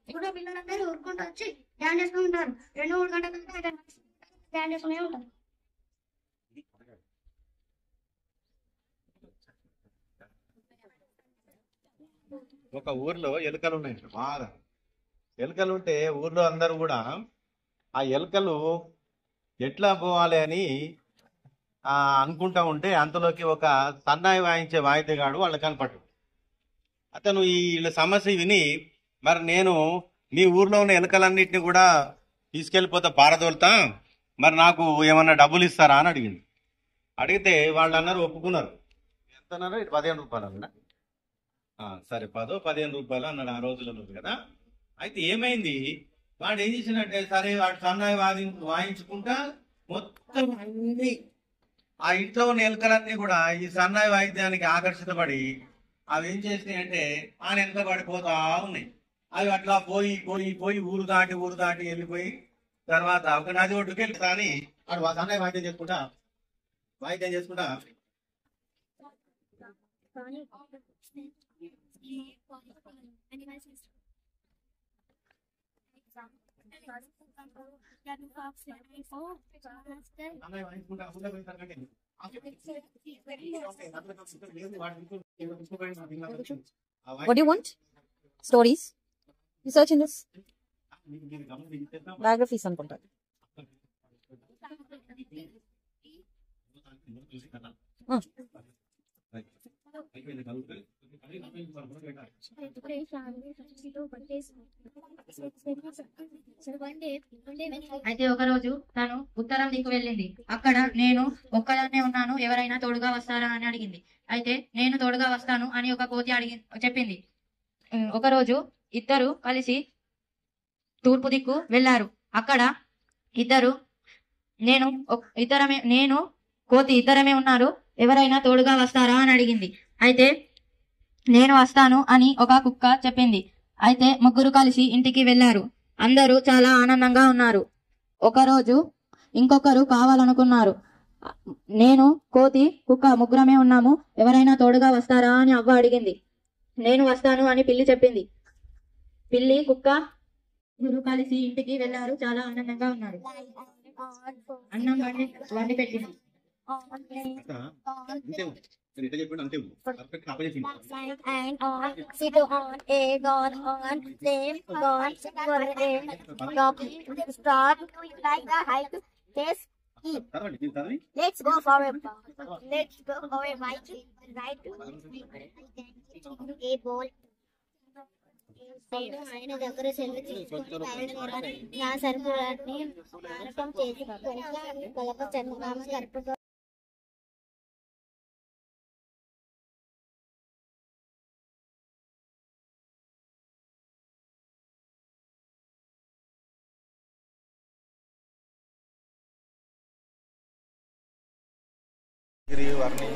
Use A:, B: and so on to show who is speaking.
A: ఇప్పుడు పిల్లలందరూ ఊరుకుంటూ వచ్చి ధ్యానం చేస్తూ ఉంటారు. 2-3 గంటల ధ్యానం చేస్తూనే ఉంటారు.
B: ఒక ఊర్లో ఎలుకలు ఉన్నాయి బాగా. ఎలుకలు ఉంటే ఊర్లో అందరూ కూడా ఆ ఎలుకలు ఎట్లా పోవాలి అని అనుకుంటా ఉంటే అంతలోకి ఒక సన్నాయి వాయించే వాయిద్యగాడు వాళ్ళకి కనపడ్డాడు. అతను ఈ వీళ్ళ సమస్య విని, మరి నేను మీ ఊర్లో ఉన్న ఎలుకలన్నింటినీ కూడా తీసుకెళ్ళిపోతా పారదోలుతా, మరి నాకు ఏమన్నా డబ్బులు ఇస్తారా అని అడిగింది. అడిగితే వాళ్ళు అన్నారు ఒప్పుకున్నారు. ఎంత అన్నారు? 15 రూపాయలు అన్నా. సరే 10-15 రూపాయలు అన్నాడు ఆ రోజులలో కదా. అయితే ఏమైంది, వాడు ఏం చేసినట్టే సరే వాడు సన్నాయి వాయించుకుంటా మొత్తం అన్ని ఆ ఇంట్లో ఉన్న ఎలుకలన్నీ కూడా ఈ సన్నాయి వాయిద్యానికి ఆకర్షితపడి అవి ఏం చేసినాయి అంటే ఆయన వెనక పడిపోతా ఉన్నాయి. అవి అట్లా పోయి పోయి పోయి ఊరు దాటి వెళ్ళిపోయి తర్వాత ఒక నది ఒడ్డుకి వెళ్తా అని వాడు సన్నాయి వాయిద్యం చేసుకుంటా
C: What do you want? Stories? You search in this? Biographies అనుకుంటా.
D: అయితే ఒక రోజు తను ఉత్తరం దిక్కు వెళ్ళింది. అక్కడ నేను ఒక్కదాన్నే ఉన్నాను, ఎవరైనా తోడుగా వస్తారా అని అడిగింది. అయితే నేను తోడుగా వస్తాను అని ఒక కోతి చెప్పింది. ఒకరోజు ఇద్దరు కలిసి తూర్పు దిక్కు వెళ్లారు. అక్కడ నేను కోతి ఇద్దరమే ఉన్నారు, ఎవరైనా తోడుగా వస్తారా అని అడిగింది. అయితే నేను వస్తాను అని ఒక కుక్క చెప్పింది. అయితే ముగ్గురు కలిసి ఇంటికి వెళ్లారు. అందరూ చాలా ఆనందంగా ఉన్నారు. ఒకరోజు ఇంకొకరు కావాలనుకున్నారు. నేను కోతి కుక్క ముగ్గురమే ఉన్నాము, ఎవరైనా తోడుగా వస్తారా అని అవ్వ అడిగింది. నేను వస్తాను అని పిల్లి చెప్పింది. పిల్లి కుక్క ముగ్గురు కలిసి ఇంటికి వెళ్లారు. చాలా ఆనందంగా ఉన్నారు. అన్నం వండి పెట్టింది.
A: Let's go for a bite. A bowl. ఆయన దగ్గర సెలవు తీసుకొని నా సరుకులన్నీ మారటం చేసి కలప చందమామ కలుపుకో.
B: వర్ణి